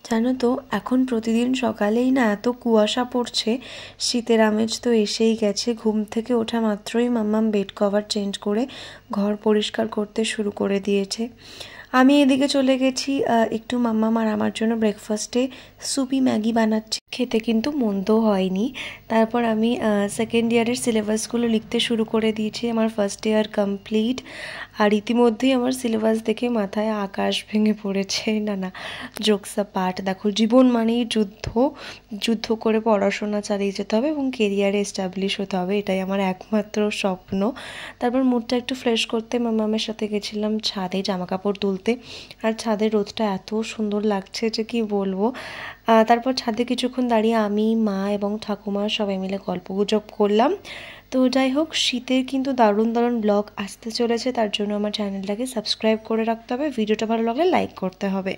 জানো তো এখন প্রতিদিন সকালেই না এত কুয়াশা পড়ছে, শীতের আমেজ তো এসেই গেছে। ঘুম থেকে ওঠা মাত্রই মাম্মাম বেড কভার চেঞ্জ করে ঘর পরিষ্কার করতে শুরু করে দিয়েছে। আমি এদিকে চলে গেছি একটু মাম্মাম আর আমার জন্য ব্রেকফাস্টে সুপি ম্যাগি বানাচ্ছি। খেতে কিন্তু মন্দ হয়নি। তারপর আমি সেকেন্ড ইয়ারের সিলেবাসগুলো লিখতে শুরু করে দিয়েছি। আমার ফার্স্ট ইয়ার কমপ্লিট, আর ইতিমধ্যেই আমার সিলেবাস দেখে মাথায় আকাশ ভেঙে পড়েছে। না, জোকস পার্ট, দেখো জীবন মানেই যুদ্ধ করে পড়াশোনা চালিয়ে যেতে হবে এবং কেরিয়ারে এস্টাবলিশ হতে হবে, এটাই আমার একমাত্র স্বপ্ন। তারপর মুডটা একটু ফ্রেশ করতে মামামের সাথে গেছিলাম ছাদে জামা কাপড় তুলতে, আর ছাদের রোদটা এত সুন্দর লাগছে যে কি বলবো। তারপর ছাদে কিছুক্ষণ দাঁড়িয়ে আমি, মা এবং ঠাকুমা সবাই মিলে গল্পগুজব করলাম। তো যাই হোক, শীতের কিন্তু দারুণ দারুণ ব্লগ আসতে চলেছে, তার জন্য আমার চ্যানেলটাকে সাবস্ক্রাইব করে রাখতে হবে। ভিডিওটা ভালো লাগলে লাইক করতে হবে।